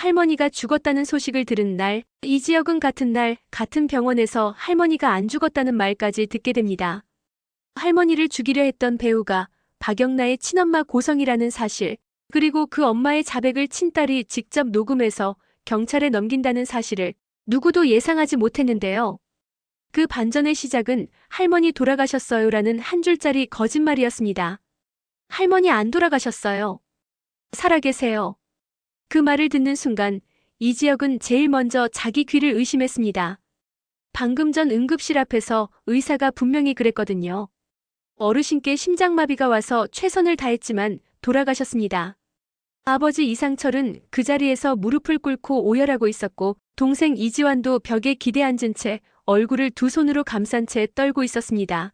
할머니가 죽었다는 소식을 들은 날, 이지혁은 같은 날, 같은 병원에서 할머니가 안 죽었다는 말까지 듣게 됩니다. 할머니를 죽이려 했던 배우가 박영나의 친엄마 고성이라는 사실, 그리고 그 엄마의 자백을 친딸이 직접 녹음해서 경찰에 넘긴다는 사실을 누구도 예상하지 못했는데요. 그 반전의 시작은 할머니 돌아가셨어요라는 한 줄짜리 거짓말이었습니다. 할머니 안 돌아가셨어요. 살아계세요. 그 말을 듣는 순간 이지혁은 제일 먼저 자기 귀를 의심했습니다. 방금 전 응급실 앞에서 의사가 분명히 그랬거든요. 어르신께 심장마비가 와서 최선을 다했지만 돌아가셨습니다. 아버지 이상철은 그 자리에서 무릎을 꿇고 오열하고 있었고 동생 이지환도 벽에 기대 앉은 채 얼굴을 두 손으로 감싼 채 떨고 있었습니다.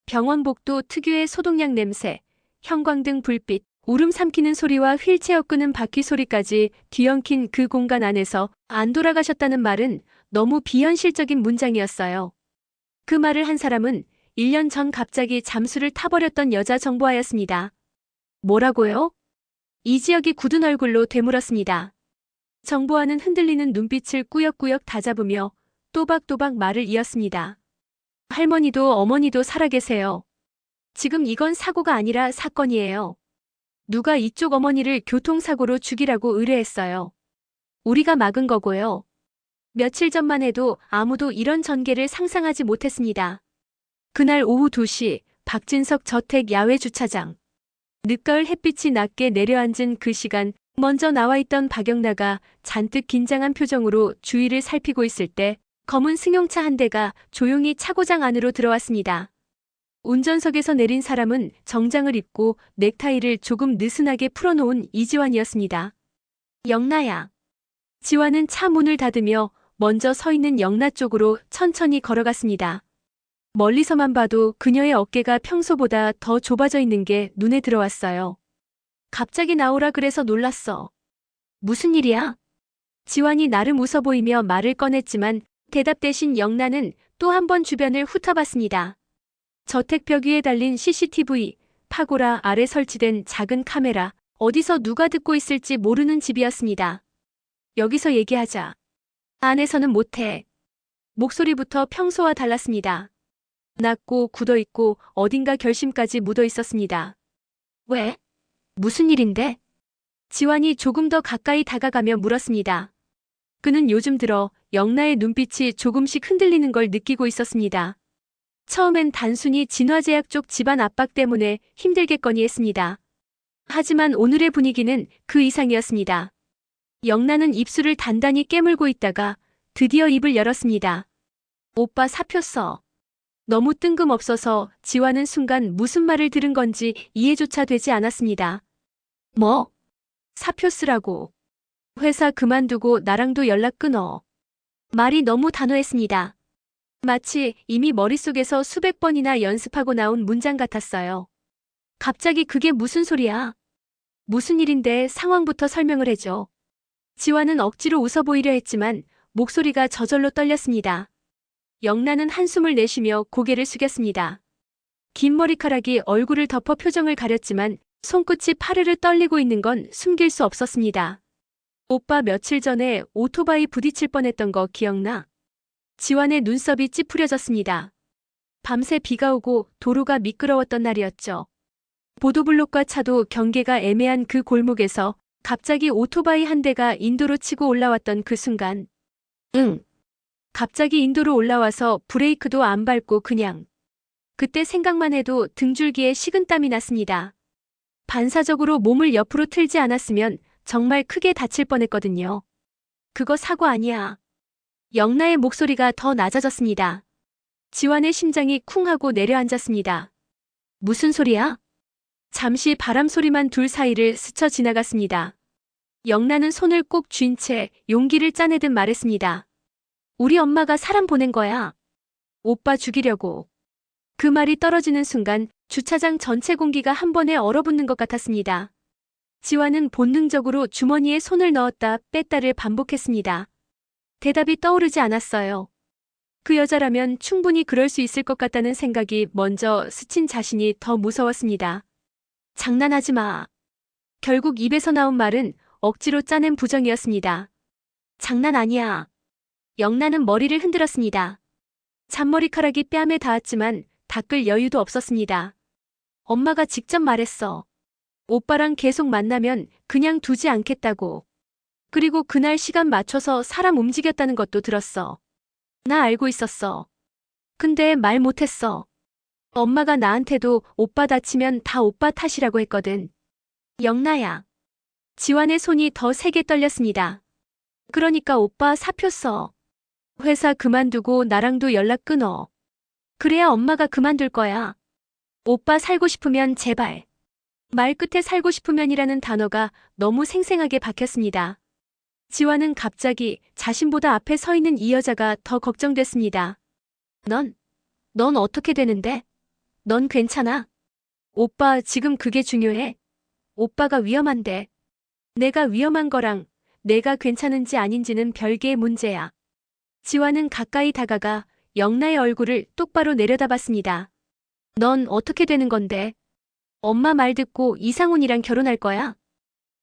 병원 복도 특유의 소독약 냄새, 형광등 불빛, 울음 삼키는 소리와 휠체어 끄는 바퀴 소리까지 뒤엉킨 그 공간 안에서 안 돌아가셨다는 말은 너무 비현실적인 문장이었어요. 그 말을 한 사람은 1년 전 갑자기 잠수를 타버렸던 여자 정보아였습니다. 뭐라고요? 이지혁이 굳은 얼굴로 되물었습니다. 정보아는 흔들리는 눈빛을 꾸역꾸역 다잡으며 또박또박 말을 이었습니다. 할머니도 어머니도 살아계세요. 지금 이건 사고가 아니라 사건이에요. 누가 이쪽 어머니를 교통사고로 죽이라고 의뢰했어요. 우리가 막은 거고요. 며칠 전만 해도 아무도 이런 전개를 상상하지 못했습니다. 그날 오후 2시 박진석 저택 야외 주차장. 늦가을 햇빛이 낮게 내려앉은 그 시간 먼저 나와있던 박영나가 잔뜩 긴장한 표정으로 주위를 살피고 있을 때 검은 승용차 한 대가 조용히 차고장 안으로 들어왔습니다. 운전석에서 내린 사람은 정장을 입고 넥타이를 조금 느슨하게 풀어놓은 이지환이었습니다. 영나야. 지환은 차 문을 닫으며 먼저 서 있는 영나 쪽으로 천천히 걸어갔습니다. 멀리서만 봐도 그녀의 어깨가 평소보다 더 좁아져 있는 게 눈에 들어왔어요. 갑자기 나오라 그래서 놀랐어. 무슨 일이야? 지환이 나름 웃어 보이며 말을 꺼냈지만 대답 대신 영나는 또 한 번 주변을 훑어봤습니다. 저택벽 위에 달린 CCTV, 파고라 아래 설치된 작은 카메라, 어디서 누가 듣고 있을지 모르는 집이었습니다. 여기서 얘기하자. 안에서는 못해. 목소리부터 평소와 달랐습니다. 낮고 굳어있고 어딘가 결심까지 묻어있었습니다. 왜? 무슨 일인데? 지환이 조금 더 가까이 다가가며 물었습니다. 그는 요즘 들어 영나의 눈빛이 조금씩 흔들리는 걸 느끼고 있었습니다. 처음엔 단순히 진화제약 쪽 집안 압박 때문에 힘들겠거니 했습니다. 하지만 오늘의 분위기는 그 이상이었습니다. 영나는 입술을 단단히 깨물고 있다가 드디어 입을 열었습니다. 오빠 사표 써. 너무 뜬금없어서 지환은 순간 무슨 말을 들은 건지 이해조차 되지 않았습니다. 뭐? 사표 쓰라고. 회사 그만두고 나랑도 연락 끊어. 말이 너무 단호했습니다. 마치 이미 머릿속에서 수백 번이나 연습하고 나온 문장 같았어요. 갑자기 그게 무슨 소리야? 무슨 일인데 상황부터 설명을 해줘. 지환은 억지로 웃어 보이려 했지만 목소리가 저절로 떨렸습니다. 영나는 한숨을 내쉬며 고개를 숙였습니다. 긴 머리카락이 얼굴을 덮어 표정을 가렸지만 손끝이 파르르 떨리고 있는 건 숨길 수 없었습니다. 오빠 며칠 전에 오토바이 부딪힐 뻔했던 거 기억나? 지환의 눈썹이 찌푸려졌습니다. 밤새 비가 오고 도로가 미끄러웠던 날이었죠. 보도블록과 차도 경계가 애매한 그 골목에서 갑자기 오토바이 한 대가 인도로 치고 올라왔던 그 순간. 응. 갑자기 인도로 올라와서 브레이크도 안 밟고 그냥. 그때 생각만 해도 등줄기에 식은땀이 났습니다. 반사적으로 몸을 옆으로 틀지 않았으면 정말 크게 다칠 뻔했거든요. 그거 사고 아니야. 영나의 목소리가 더 낮아졌습니다. 지환의 심장이 쿵 하고 내려앉았습니다. 무슨 소리야? 잠시 바람 소리만 둘 사이를 스쳐 지나갔습니다. 영나는 손을 꼭 쥔 채 용기를 짜내듯 말했습니다. 우리 엄마가 사람 보낸 거야. 오빠 죽이려고. 그 말이 떨어지는 순간 주차장 전체 공기가 한 번에 얼어붙는 것 같았습니다. 지환은 본능적으로 주머니에 손을 넣었다 뺐다를 반복했습니다. 대답이 떠오르지 않았어요. 그 여자라면 충분히 그럴 수 있을 것 같다는 생각이 먼저 스친 자신이 더 무서웠습니다. 장난하지 마. 결국 입에서 나온 말은 억지로 짜낸 부정이었습니다. 장난 아니야. 영란은 머리를 흔들었습니다. 잔머리카락이 뺨에 닿았지만 닦을 여유도 없었습니다. 엄마가 직접 말했어. 오빠랑 계속 만나면 그냥 두지 않겠다고. 그리고 그날 시간 맞춰서 사람 움직였다는 것도 들었어. 나 알고 있었어. 근데 말 못했어. 엄마가 나한테도 오빠 다치면 다 오빠 탓이라고 했거든. 영나야. 지완의 손이 더 세게 떨렸습니다. 그러니까 오빠 사표 써. 회사 그만두고 나랑도 연락 끊어. 그래야 엄마가 그만둘 거야. 오빠 살고 싶으면 제발. 말 끝에 살고 싶으면이라는 단어가 너무 생생하게 박혔습니다. 지완은 갑자기 자신보다 앞에 서 있는 이 여자가 더 걱정됐습니다. 넌 어떻게 되는데? 넌 괜찮아? 오빠 지금 그게 중요해. 오빠가 위험한데. 내가 위험한 거랑 내가 괜찮은지 아닌지는 별개의 문제야. 지완은 가까이 다가가 영나의 얼굴을 똑바로 내려다봤습니다. 넌 어떻게 되는 건데? 엄마 말 듣고 이상훈이랑 결혼할 거야?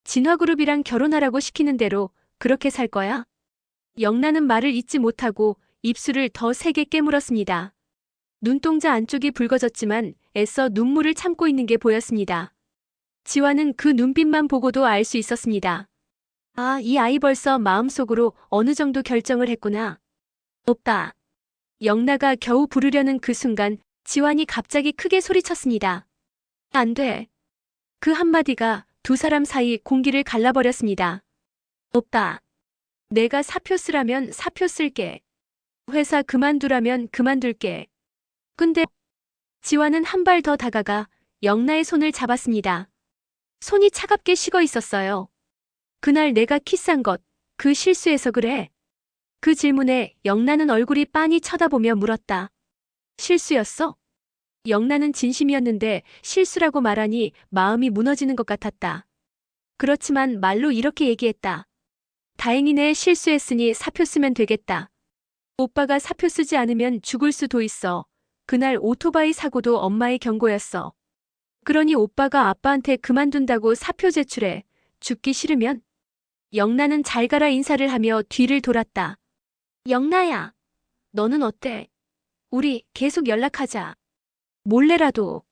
진화그룹이랑 결혼하라고 시키는 대로 그렇게 살 거야? 영나는 말을 잇지 못하고 입술을 더 세게 깨물었습니다. 눈동자 안쪽이 붉어졌지만 애써 눈물을 참고 있는 게 보였습니다. 지완은 그 눈빛만 보고도 알 수 있었습니다. 아, 이 아이 벌써 마음속으로 어느 정도 결정을 했구나. 오빠. 영나가 겨우 부르려는 그 순간 지완이 갑자기 크게 소리쳤습니다. 안 돼. 그 한마디가 두 사람 사이 공기를 갈라버렸습니다. 오빠. 내가 사표 쓰라면 사표 쓸게. 회사 그만두라면 그만둘게. 근데 지완은 한 발 더 다가가 영나의 손을 잡았습니다. 손이 차갑게 식어 있었어요. 그날 내가 키스한 것, 그 실수해서 그래. 그 질문에 영나는 얼굴이 빤히 쳐다보며 물었다. 실수였어? 영나는 진심이었는데 실수라고 말하니 마음이 무너지는 것 같았다. 그렇지만 말로 이렇게 얘기했다. 다행이네, 실수했으니 사표 쓰면 되겠다. 오빠가 사표 쓰지 않으면 죽을 수도 있어. 그날 오토바이 사고도 엄마의 경고였어. 그러니 오빠가 아빠한테 그만둔다고 사표 제출해. 죽기 싫으면? 영나는 잘 가라 인사를 하며 뒤를 돌았다. 영나야, 너는 어때? 우리 계속 연락하자. 몰래라도.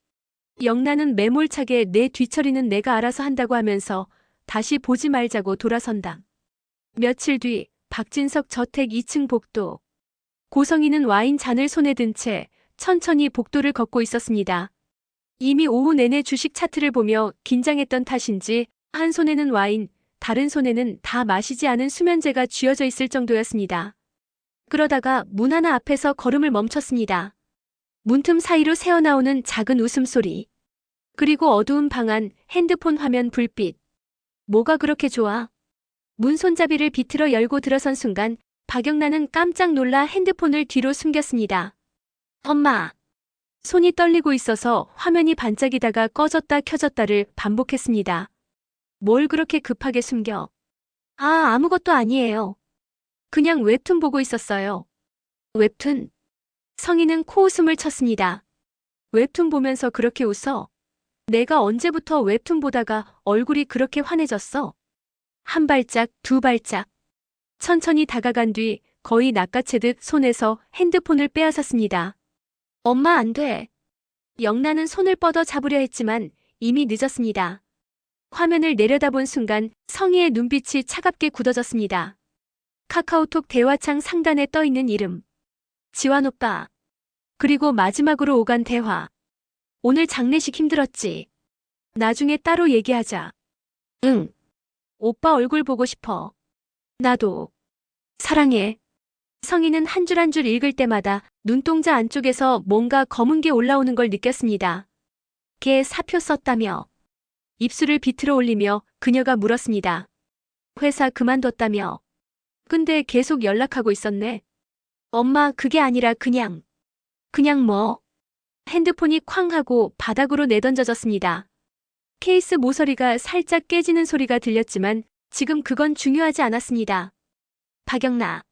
영나는 매몰차게 내 뒤처리는 내가 알아서 한다고 하면서 다시 보지 말자고 돌아선다. 며칠 뒤 박진석 저택 2층 복도. 고성이는 와인 잔을 손에 든 채 천천히 복도를 걷고 있었습니다. 이미 오후 내내 주식 차트를 보며 긴장했던 탓인지 한 손에는 와인, 다른 손에는 다 마시지 않은 수면제가 쥐어져 있을 정도였습니다. 그러다가 문 하나 앞에서 걸음을 멈췄습니다. 문틈 사이로 새어나오는 작은 웃음소리. 그리고 어두운 방 안 핸드폰 화면 불빛. 뭐가 그렇게 좋아? 문 손잡이를 비틀어 열고 들어선 순간 박영란은 깜짝 놀라 핸드폰을 뒤로 숨겼습니다. 엄마. 손이 떨리고 있어서 화면이 반짝이다가 꺼졌다 켜졌다를 반복했습니다. 뭘 그렇게 급하게 숨겨? 아, 아무것도 아니에요. 그냥 웹툰 보고 있었어요. 웹툰? 성희는 코웃음을 쳤습니다. 웹툰 보면서 그렇게 웃어? 내가 언제부터 웹툰 보다가 얼굴이 그렇게 환해졌어? 한 발짝, 두 발짝. 천천히 다가간 뒤 거의 낚아채듯 손에서 핸드폰을 빼앗았습니다. 엄마 안 돼. 영란은 손을 뻗어 잡으려 했지만 이미 늦었습니다. 화면을 내려다본 순간 성희의 눈빛이 차갑게 굳어졌습니다. 카카오톡 대화창 상단에 떠있는 이름. 지완 오빠. 그리고 마지막으로 오간 대화. 오늘 장례식 힘들었지? 나중에 따로 얘기하자. 응. 오빠 얼굴 보고 싶어. 나도. 사랑해. 성희는 한 줄 한 줄 읽을 때마다 눈동자 안쪽에서 뭔가 검은 게 올라오는 걸 느꼈습니다. 걔 사표 썼다며. 입술을 비틀어 올리며 그녀가 물었습니다. 회사 그만뒀다며. 근데 계속 연락하고 있었네. 엄마 그게 아니라 그냥 뭐. 핸드폰이 쾅 하고 바닥으로 내던져졌습니다. 케이스 모서리가 살짝 깨지는 소리가 들렸지만 지금 그건 중요하지 않았습니다. 박영나.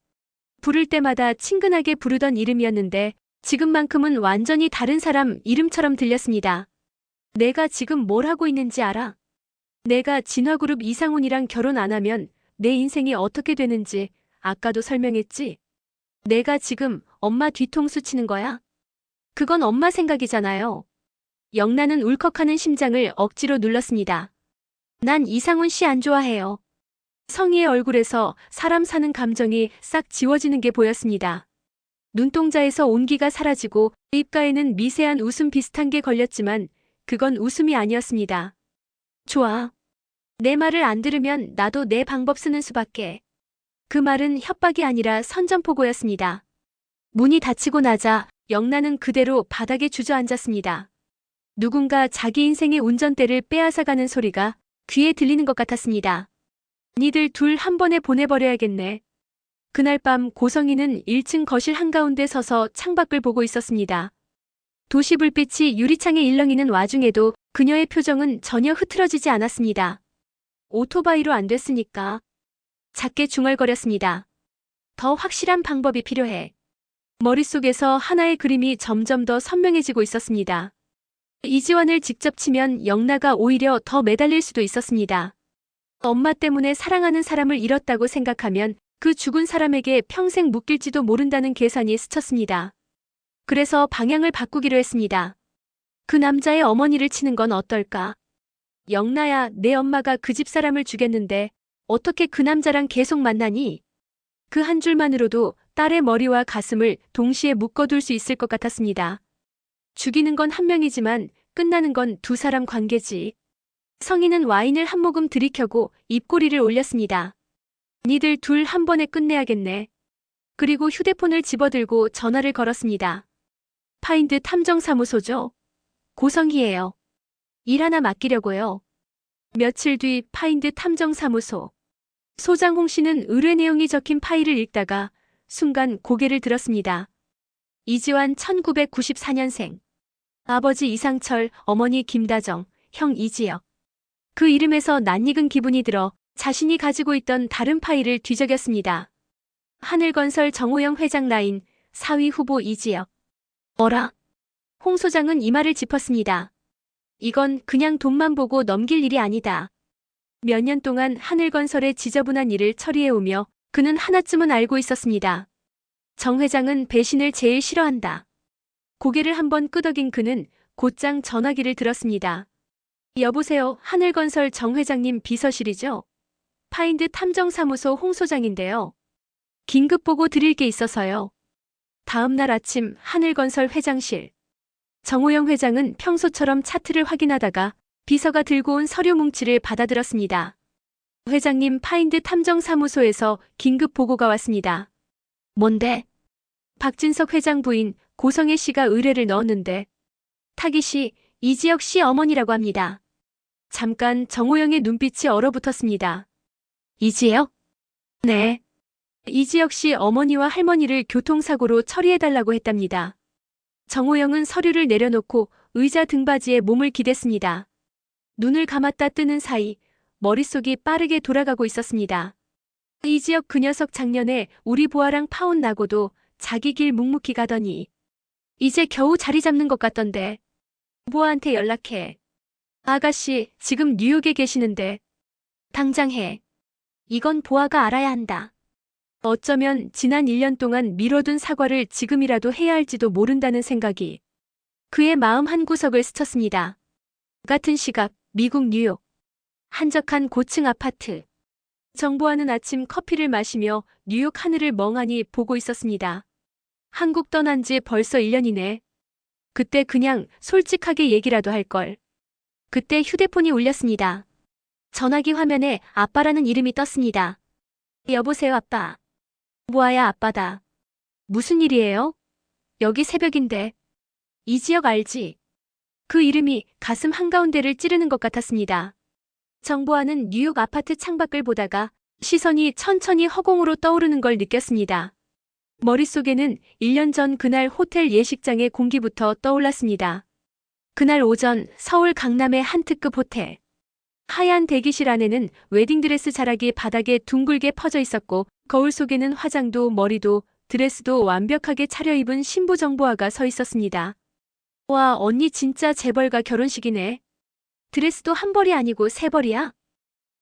부를 때마다 친근하게 부르던 이름이었는데 지금만큼은 완전히 다른 사람 이름처럼 들렸습니다. 내가 지금 뭘 하고 있는지 알아? 내가 진화그룹 이상훈이랑 결혼 안 하면 내 인생이 어떻게 되는지 아까도 설명했지? 내가 지금 엄마 뒤통수 치는 거야? 그건 엄마 생각이잖아요. 영란은 울컥하는 심장을 억지로 눌렀습니다. 난 이상훈 씨 안 좋아해요. 성희의 얼굴에서 사람 사는 감정이 싹 지워지는 게 보였습니다. 눈동자에서 온기가 사라지고 입가에는 미세한 웃음 비슷한 게 걸렸지만 그건 웃음이 아니었습니다. 좋아. 내 말을 안 들으면 나도 내 방법 쓰는 수밖에. 그 말은 협박이 아니라 선전포고였습니다. 문이 닫히고 나자 영란은 그대로 바닥에 주저앉았습니다. 누군가 자기 인생의 운전대를 빼앗아가는 소리가 귀에 들리는 것 같았습니다. 니들 둘 한 번에 보내버려야겠네. 그날 밤 고성희는 1층 거실 한가운데 서서 창밖을 보고 있었습니다. 도시 불빛이 유리창에 일렁이는 와중에도 그녀의 표정은 전혀 흐트러지지 않았습니다. 오토바이로 안 됐으니까. 작게 중얼거렸습니다. 더 확실한 방법이 필요해. 머릿속에서 하나의 그림이 점점 더 선명해지고 있었습니다. 이지환을 직접 치면 영나가 오히려 더 매달릴 수도 있었습니다. 엄마 때문에 사랑하는 사람을 잃었다고 생각하면 그 죽은 사람에게 평생 묶일지도 모른다는 계산이 스쳤습니다. 그래서 방향을 바꾸기로 했습니다. 그 남자의 어머니를 치는 건 어떨까? 영나야, 내 엄마가 그 집 사람을 죽였는데 어떻게 그 남자랑 계속 만나니? 그 한 줄만으로도 딸의 머리와 가슴을 동시에 묶어둘 수 있을 것 같았습니다. 죽이는 건 한 명이지만 끝나는 건 두 사람 관계지. 성희는 와인을 한 모금 들이켜고 입꼬리를 올렸습니다. 니들 둘 한 번에 끝내야겠네. 그리고 휴대폰을 집어들고 전화를 걸었습니다. 파인드 탐정사무소죠? 고성희예요. 일 하나 맡기려고요. 며칠 뒤 파인드 탐정사무소. 소장 홍 씨는 의뢰 내용이 적힌 파일을 읽다가 순간 고개를 들었습니다. 이지환 1994년생. 아버지 이상철, 어머니 김다정, 형 이지혁. 그 이름에서 낯익은 기분이 들어 자신이 가지고 있던 다른 파일을 뒤적였습니다. 하늘건설 정호영 회장 라인, 4위 후보 이지혁. 어라? 홍 소장은 이 말을 짚었습니다. 이건 그냥 돈만 보고 넘길 일이 아니다. 몇 년 동안 하늘건설의 지저분한 일을 처리해오며 그는 하나쯤은 알고 있었습니다. 정 회장은 배신을 제일 싫어한다. 고개를 한번 끄덕인 그는 곧장 전화기를 들었습니다. 여보세요, 하늘건설 정 회장님 비서실이죠? 파인드 탐정사무소 홍 소장인데요. 긴급 보고 드릴 게 있어서요. 다음 날 아침 하늘건설 회장실. 정호영 회장은 평소처럼 차트를 확인하다가 비서가 들고 온 서류 뭉치를 받아들었습니다. 회장님, 파인드 탐정사무소에서 긴급 보고가 왔습니다. 뭔데? 박진석 회장 부인 고성애 씨가 의뢰를 넣었는데 타깃 씨, 이지혁 씨 어머니라고 합니다. 잠깐 정호영의 눈빛이 얼어붙었습니다. 이지혁? 네. 이지혁 씨 어머니와 할머니를 교통사고로 처리해달라고 했답니다. 정호영은 서류를 내려놓고 의자 등받이에 몸을 기댔습니다. 눈을 감았다 뜨는 사이 머릿속이 빠르게 돌아가고 있었습니다. 이지혁 그 녀석 작년에 우리 보아랑 파혼 나고도 자기 길 묵묵히 가더니 이제 겨우 자리 잡는 것 같던데. 보아한테 연락해. 아가씨 지금 뉴욕에 계시는데. 당장 해. 이건 보아가 알아야 한다. 어쩌면 지난 1년 동안 미뤄둔 사과를 지금이라도 해야 할지도 모른다는 생각이 그의 마음 한구석을 스쳤습니다. 같은 시각 미국 뉴욕. 한적한 고층 아파트. 정보아는 아침 커피를 마시며 뉴욕 하늘을 멍하니 보고 있었습니다. 한국 떠난 지 벌써 1년이네. 그때 그냥 솔직하게 얘기라도 할 걸. 그때 휴대폰이 울렸습니다. 전화기 화면에 아빠라는 이름이 떴습니다. 여보세요, 아빠. 보아야, 아빠다. 무슨 일이에요? 여기 새벽인데. 이지혁 알지? 그 이름이 가슴 한가운데를 찌르는 것 같았습니다. 정보아는 뉴욕 아파트 창밖을 보다가 시선이 천천히 허공으로 떠오르는 걸 느꼈습니다. 머릿속에는 1년 전 그날 호텔 예식장의 공기부터 떠올랐습니다. 그날 오전 서울 강남의 한 특급 호텔. 하얀 대기실 안에는 웨딩드레스 자락이 바닥에 둥글게 퍼져 있었고 거울 속에는 화장도 머리도 드레스도 완벽하게 차려입은 신부 정보아가 서 있었습니다. 와, 언니 진짜 재벌가 결혼식이네. 드레스도 한 벌이 아니고 세 벌이야?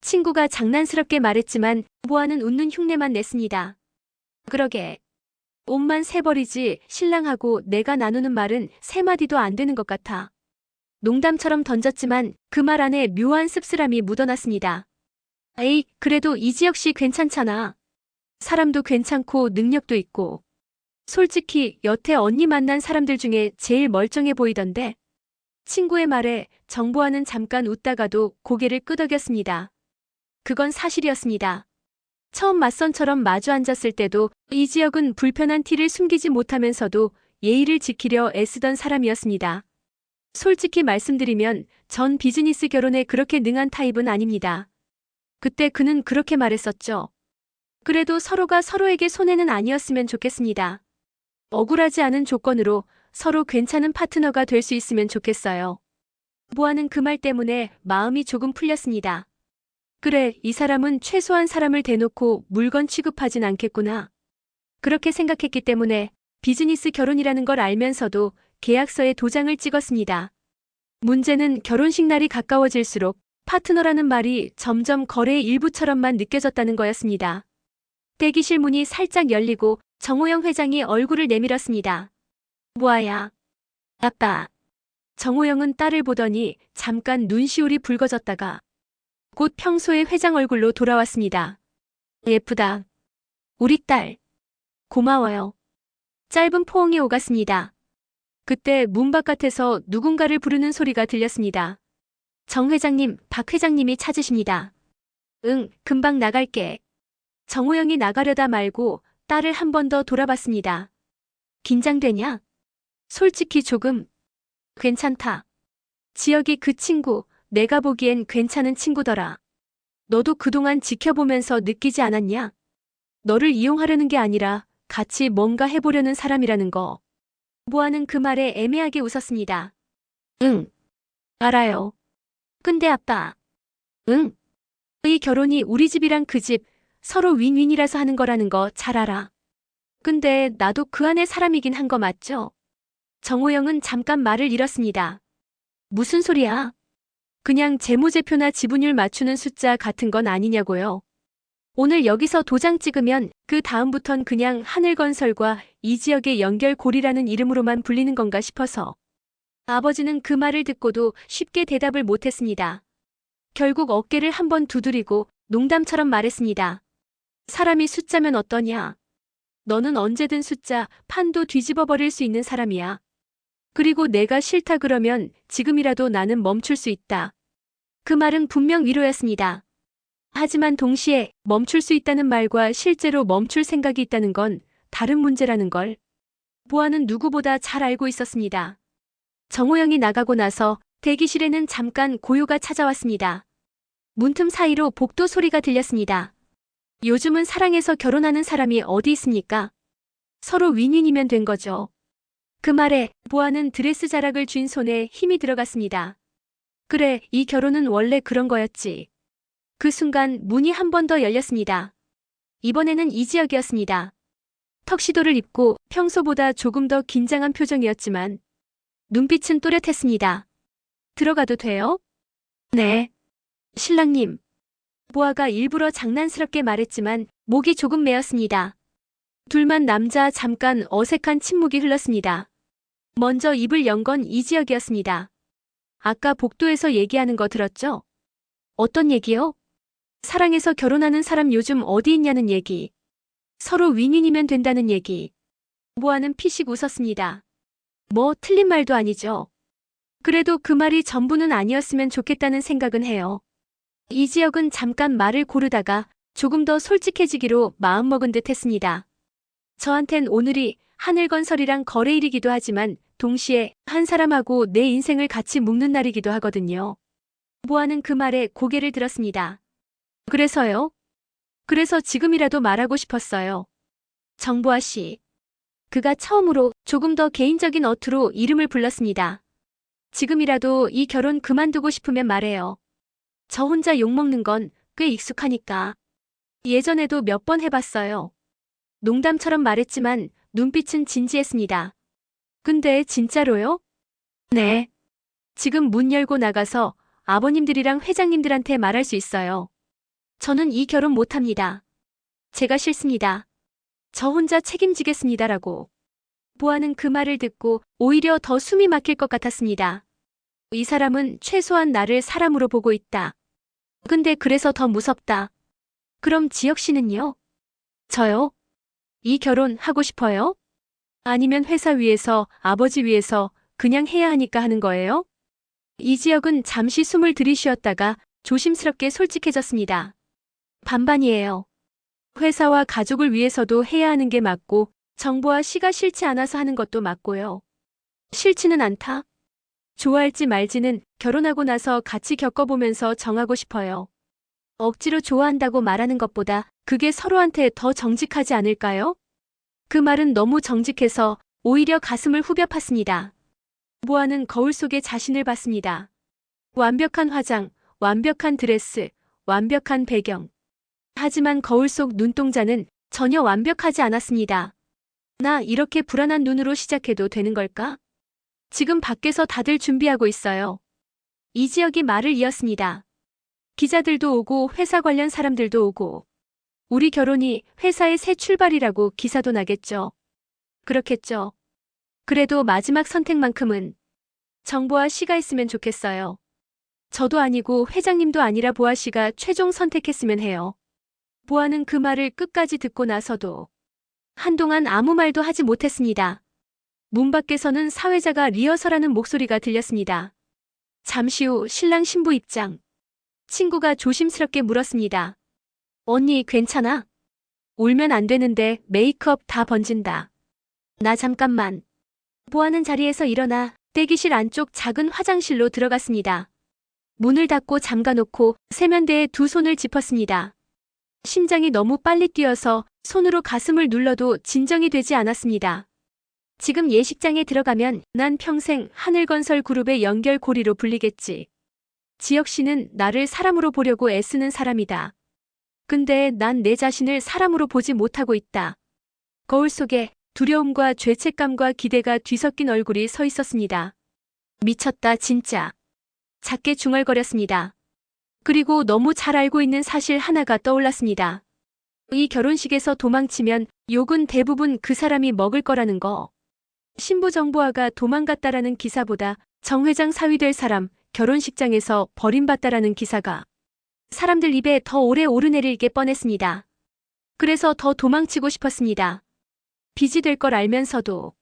친구가 장난스럽게 말했지만 보아는 웃는 흉내만 냈습니다. 그러게. 옷만 세 벌이지 신랑하고 내가 나누는 말은 세 마디도 안 되는 것 같아. 농담처럼 던졌지만 그 말 안에 묘한 씁쓸함이 묻어났습니다. 에이, 그래도 이지혁 씨 괜찮잖아. 사람도 괜찮고 능력도 있고. 솔직히 여태 언니 만난 사람들 중에 제일 멀쩡해 보이던데. 친구의 말에 정보아는 잠깐 웃다가도 고개를 끄덕였습니다. 그건 사실이었습니다. 처음 맞선처럼 마주 앉았을 때도 이지혁은 불편한 티를 숨기지 못하면서도 예의를 지키려 애쓰던 사람이었습니다. 솔직히 말씀드리면 전 비즈니스 결혼에 그렇게 능한 타입은 아닙니다. 그때 그는 그렇게 말했었죠. 그래도 서로가 서로에게 손해는 아니었으면 좋겠습니다. 억울하지 않은 조건으로 서로 괜찮은 파트너가 될 수 있으면 좋겠어요. 보아는 그 말 때문에 마음이 조금 풀렸습니다. 그래, 이 사람은 최소한 사람을 대놓고 물건 취급하진 않겠구나. 그렇게 생각했기 때문에 비즈니스 결혼이라는 걸 알면서도 계약서에 도장을 찍었습니다. 문제는 결혼식 날이 가까워질수록 파트너라는 말이 점점 거래의 일부처럼만 느껴졌다는 거였습니다. 대기실 문이 살짝 열리고 정호영 회장이 얼굴을 내밀었습니다. 뭐야? 아빠. 정호영은 딸을 보더니 잠깐 눈시울이 붉어졌다가 곧 평소의 회장 얼굴로 돌아왔습니다. 예쁘다. 우리 딸. 고마워요. 짧은 포옹이 오갔습니다. 그때 문 바깥에서 누군가를 부르는 소리가 들렸습니다. 정 회장님, 박 회장님이 찾으십니다. 응, 금방 나갈게. 정호영이 나가려다 말고 딸을 한 번 더 돌아봤습니다. 긴장되냐? 솔직히 조금. 괜찮다. 지혁이 그 친구, 내가 보기엔 괜찮은 친구더라. 너도 그동안 지켜보면서 느끼지 않았냐? 너를 이용하려는 게 아니라 같이 뭔가 해보려는 사람이라는 거. 보아는 그 말에 애매하게 웃었습니다. 응. 알아요. 근데 아빠. 응. 이 결혼이 우리 집이랑 그 집, 서로 윈윈이라서 하는 거라는 거 잘 알아. 근데 나도 그 안에 사람이긴 한 거 맞죠? 정호영은 잠깐 말을 잃었습니다. 무슨 소리야? 그냥 재무제표나 지분율 맞추는 숫자 같은 건 아니냐고요. 오늘 여기서 도장 찍으면 그 다음부턴 그냥 하늘건설과 이지혁의 연결고리라는 이름으로만 불리는 건가 싶어서. 아버지는 그 말을 듣고도 쉽게 대답을 못했습니다. 결국 어깨를 한번 두드리고 농담처럼 말했습니다. 사람이 숫자면 어떠냐? 너는 언제든 숫자, 판도 뒤집어 버릴 수 있는 사람이야. 그리고 내가 싫다 그러면 지금이라도 나는 멈출 수 있다. 그 말은 분명 위로였습니다. 하지만 동시에 멈출 수 있다는 말과 실제로 멈출 생각이 있다는 건 다른 문제라는 걸 보아는 누구보다 잘 알고 있었습니다. 정호영이 나가고 나서 대기실에는 잠깐 고요가 찾아왔습니다. 문틈 사이로 복도 소리가 들렸습니다. 요즘은 사랑해서 결혼하는 사람이 어디 있습니까? 서로 윈윈이면 된 거죠. 그 말에 보아는 드레스 자락을 쥔 손에 힘이 들어갔습니다. 그래, 이 결혼은 원래 그런 거였지. 그 순간 문이 한 번 더 열렸습니다. 이번에는 이지혁이었습니다. 턱시도를 입고 평소보다 조금 더 긴장한 표정이었지만 눈빛은 또렷했습니다. 들어가도 돼요? 네. 신랑님. 보아가 일부러 장난스럽게 말했지만 목이 조금 메었습니다. 둘만 남자 잠깐 어색한 침묵이 흘렀습니다. 먼저 입을 연 건 이지혁이었습니다. 아까 복도에서 얘기하는 거 들었죠? 어떤 얘기요? 사랑해서 결혼하는 사람 요즘 어디 있냐는 얘기. 서로 윈윈이면 된다는 얘기. 보아는 피식 웃었습니다. 뭐 틀린 말도 아니죠. 그래도 그 말이 전부는 아니었으면 좋겠다는 생각은 해요. 이지혁은 잠깐 말을 고르다가 조금 더 솔직해지기로 마음먹은 듯 했습니다. 저한텐 오늘이 하늘건설이랑 거래일이기도 하지만 동시에 한 사람하고 내 인생을 같이 묶는 날이기도 하거든요. 보아는 그 말에 고개를 들었습니다. 그래서요? 그래서 지금이라도 말하고 싶었어요. 정보아 씨. 그가 처음으로 조금 더 개인적인 어투로 이름을 불렀습니다. 지금이라도 이 결혼 그만두고 싶으면 말해요. 저 혼자 욕먹는 건 꽤 익숙하니까. 예전에도 몇 번 해봤어요. 농담처럼 말했지만 눈빛은 진지했습니다. 근데 진짜로요? 네. 지금 문 열고 나가서 아버님들이랑 회장님들한테 말할 수 있어요. 저는 이 결혼 못합니다. 제가 싫습니다. 저 혼자 책임지겠습니다라고. 보아는 그 말을 듣고 오히려 더 숨이 막힐 것 같았습니다. 이 사람은 최소한 나를 사람으로 보고 있다. 근데 그래서 더 무섭다. 그럼 지혁 씨는요? 저요? 이 결혼 하고 싶어요? 아니면 회사 위에서, 아버지 위에서 그냥 해야 하니까 하는 거예요? 이지혁은 잠시 숨을 들이쉬었다가 조심스럽게 솔직해졌습니다. 반반이에요. 회사와 가족을 위해서도 해야 하는 게 맞고 정보와 씨가 싫지 않아서 하는 것도 맞고요. 싫지는 않다. 좋아할지 말지는 결혼하고 나서 같이 겪어보면서 정하고 싶어요. 억지로 좋아한다고 말하는 것보다 그게 서로한테 더 정직하지 않을까요? 그 말은 너무 정직해서 오히려 가슴을 후벼 팠습니다. 보아는 거울 속에 자신을 봤습니다. 완벽한 화장, 완벽한 드레스, 완벽한 배경. 하지만 거울 속 눈동자는 전혀 완벽하지 않았습니다. 나 이렇게 불안한 눈으로 시작해도 되는 걸까? 지금 밖에서 다들 준비하고 있어요. 이지혁이 말을 이었습니다. 기자들도 오고 회사 관련 사람들도 오고. 우리 결혼이 회사의 새 출발이라고 기사도 나겠죠. 그렇겠죠. 그래도 마지막 선택만큼은 정보아 씨가 했으면 좋겠어요. 저도 아니고 회장님도 아니라 보아 씨가 최종 선택했으면 해요. 보아는 그 말을 끝까지 듣고 나서도 한동안 아무 말도 하지 못했습니다. 문 밖에서는 사회자가 리허설하는 목소리가 들렸습니다. 잠시 후 신랑 신부 입장. 친구가 조심스럽게 물었습니다. 언니 괜찮아? 울면 안 되는데 메이크업 다 번진다. 나 잠깐만. 보아는 자리에서 일어나 대기실 안쪽 작은 화장실로 들어갔습니다. 문을 닫고 잠가놓고 세면대에 두 손을 짚었습니다. 심장이 너무 빨리 뛰어서 손으로 가슴을 눌러도 진정이 되지 않았습니다. 지금 예식장에 들어가면 난 평생 하늘건설 그룹의 연결고리로 불리겠지. 지혁 씨는 나를 사람으로 보려고 애쓰는 사람이다. 근데 난 내 자신을 사람으로 보지 못하고 있다. 거울 속에 두려움과 죄책감과 기대가 뒤섞인 얼굴이 서 있었습니다. 미쳤다 진짜. 작게 중얼거렸습니다. 그리고 너무 잘 알고 있는 사실 하나가 떠올랐습니다. 이 결혼식에서 도망치면 욕은 대부분 그 사람이 먹을 거라는 거. 신부 정보아가 도망갔다라는 기사보다 정 회장 사위 될 사람 결혼식장에서 버림받다라는 기사가 사람들 입에 더 오래 오르내리게 뻔했습니다. 그래서 더 도망치고 싶었습니다. 빚이 될 걸 알면서도.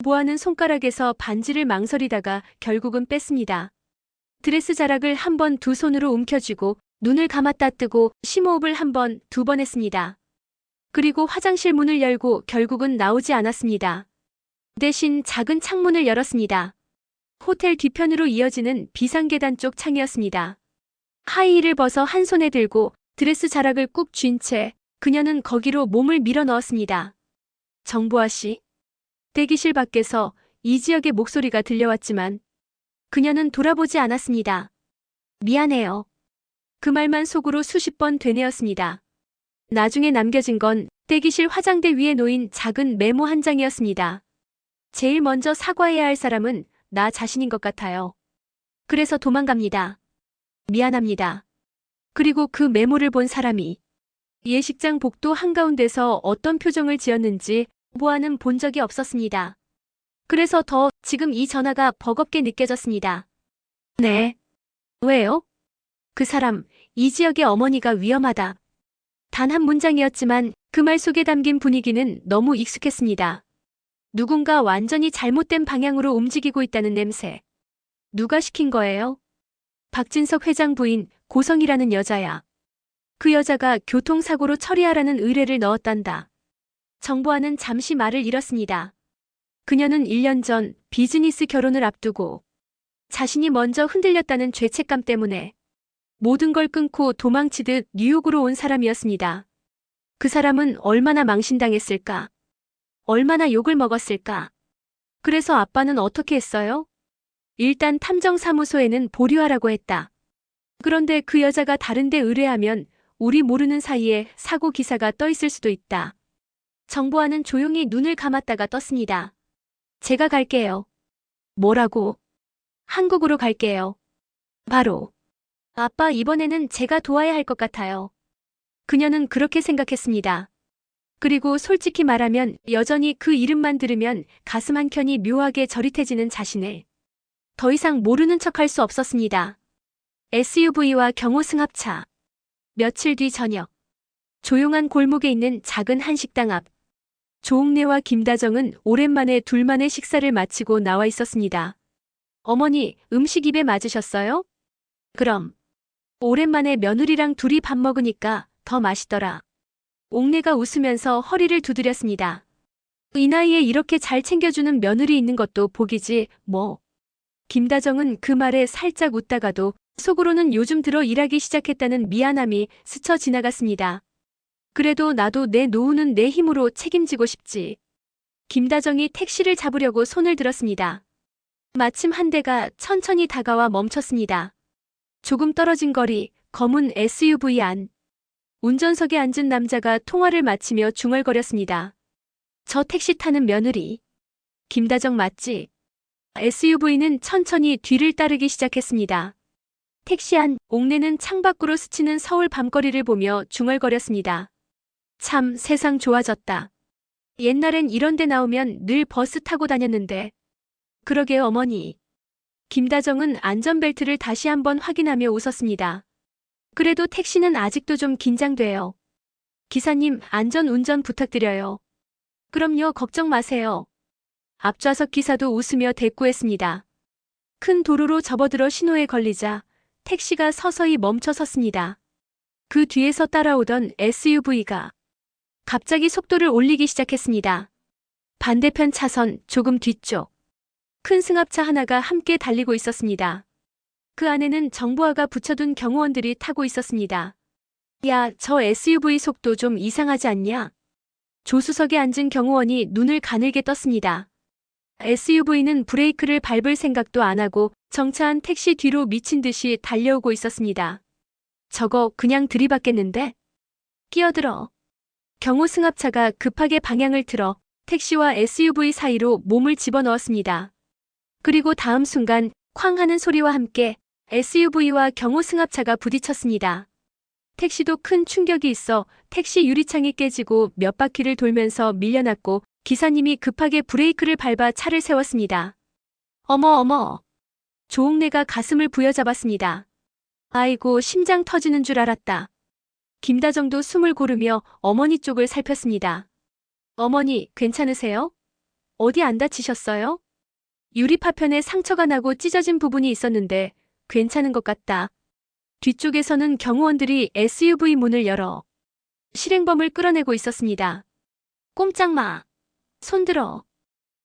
보아는 손가락에서 반지를 망설이다가 결국은 뺐습니다. 드레스 자락을 한 번 두 손으로 움켜쥐고 눈을 감았다 뜨고 심호흡을 한 번, 두 번 했습니다. 그리고 화장실 문을 열고 결국은 나오지 않았습니다. 대신 작은 창문을 열었습니다. 호텔 뒤편으로 이어지는 비상계단 쪽 창이었습니다. 하이힐을 벗어 한 손에 들고 드레스 자락을 꾹 쥔 채 그녀는 거기로 몸을 밀어 넣었습니다. 정보아 씨. 대기실 밖에서 이지혁의 목소리가 들려왔지만 그녀는 돌아보지 않았습니다. 미안해요. 그 말만 속으로 수십 번 되뇌었습니다. 나중에 남겨진 건 대기실 화장대 위에 놓인 작은 메모 한 장이었습니다. 제일 먼저 사과해야 할 사람은 나 자신인 것 같아요. 그래서 도망갑니다. 미안합니다. 그리고 그 메모를 본 사람이 예식장 복도 한가운데서 어떤 표정을 지었는지 보아는 본 적이 없었습니다. 그래서 더 지금 이 전화가 버겁게 느껴졌습니다. 네. 왜요? 그 사람, 이지혁의 어머니가 위험하다. 단 한 문장이었지만 그 말 속에 담긴 분위기는 너무 익숙했습니다. 누군가 완전히 잘못된 방향으로 움직이고 있다는 냄새. 누가 시킨 거예요? 박진석 회장 부인 고성이라는 여자야. 그 여자가 교통사고로 처리하라는 의뢰를 넣었단다. 정보아는 잠시 말을 잃었습니다. 그녀는 1년 전 비즈니스 결혼을 앞두고 자신이 먼저 흔들렸다는 죄책감 때문에 모든 걸 끊고 도망치듯 뉴욕으로 온 사람이었습니다. 그 사람은 얼마나 망신당했을까? 얼마나 욕을 먹었을까? 그래서 아빠는 어떻게 했어요? 일단 탐정사무소에는 보류하라고 했다. 그런데 그 여자가 다른 데 의뢰하면 우리 모르는 사이에 사고 기사가 떠 있을 수도 있다. 정보아는 조용히 눈을 감았다가 떴습니다. 제가 갈게요. 뭐라고? 한국으로 갈게요. 바로. 아빠 이번에는 제가 도와야 할 것 같아요. 그녀는 그렇게 생각했습니다. 그리고 솔직히 말하면 여전히 그 이름만 들으면 가슴 한켠이 묘하게 저릿해지는 자신을 더 이상 모르는 척할 수 없었습니다. SUV와 경호 승합차. 며칠 뒤 저녁. 조용한 골목에 있는 작은 한식당 앞. 조옥래와 김다정은 오랜만에 둘만의 식사를 마치고 나와 있었습니다. 어머니, 음식 입에 맞으셨어요? 그럼. 오랜만에 며느리랑 둘이 밥 먹으니까 더 맛있더라. 옥래가 웃으면서 허리를 두드렸습니다. 이 나이에 이렇게 잘 챙겨주는 며느리 있는 것도 복이지, 뭐. 김다정은 그 말에 살짝 웃다가도 속으로는 요즘 들어 일하기 시작했다는 미안함이 스쳐 지나갔습니다. 그래도 나도 내 노후는 내 힘으로 책임지고 싶지. 김다정이 택시를 잡으려고 손을 들었습니다. 마침 한 대가 천천히 다가와 멈췄습니다. 조금 떨어진 거리, 검은 SUV 안. 운전석에 앉은 남자가 통화를 마치며 중얼거렸습니다. 저 택시 타는 며느리. 김다정 맞지? SUV는 천천히 뒤를 따르기 시작했습니다. 택시 안, 옥래는 창밖으로 스치는 서울 밤거리를 보며 중얼거렸습니다. 참 세상 좋아졌다. 옛날엔 이런 데 나오면 늘 버스 타고 다녔는데. 그러게 어머니. 김다정은 안전벨트를 다시 한번 확인하며 웃었습니다. 그래도 택시는 아직도 좀 긴장돼요. 기사님, 안전 운전 부탁드려요. 그럼요, 걱정 마세요. 앞좌석 기사도 웃으며 대꾸했습니다. 큰 도로로 접어들어 신호에 걸리자 택시가 서서히 멈춰 섰습니다. 그 뒤에서 따라오던 SUV가 갑자기 속도를 올리기 시작했습니다. 반대편 차선 조금 뒤쪽. 큰 승합차 하나가 함께 달리고 있었습니다. 그 안에는 정보화가 붙여둔 경호원들이 타고 있었습니다. 야, 저 SUV 속도 좀 이상하지 않냐? 조수석에 앉은 경호원이 눈을 가늘게 떴습니다. SUV는 브레이크를 밟을 생각도 안 하고 정차한 택시 뒤로 미친 듯이 달려오고 있었습니다. 저거 그냥 들이받겠는데? 끼어들어. 경호 승합차가 급하게 방향을 틀어 택시와 SUV 사이로 몸을 집어넣었습니다. 그리고 다음 순간 쾅 하는 소리와 함께 SUV와 경호 승합차가 부딪혔습니다. 택시도 큰 충격이 있어 택시 유리창이 깨지고 몇 바퀴를 돌면서 밀려났고 기사님이 급하게 브레이크를 밟아 차를 세웠습니다. 어머. 조옥래가 가슴을 부여잡았습니다. 아이고, 심장 터지는 줄 알았다. 김다정도 숨을 고르며 어머니 쪽을 살폈습니다. 어머니, 괜찮으세요? 어디 안 다치셨어요? 유리 파편에 상처가 나고 찢어진 부분이 있었는데 괜찮은 것 같다. 뒤쪽에서는 경호원들이 SUV 문을 열어 실행범을 끌어내고 있었습니다. 꼼짝 마. 손들어.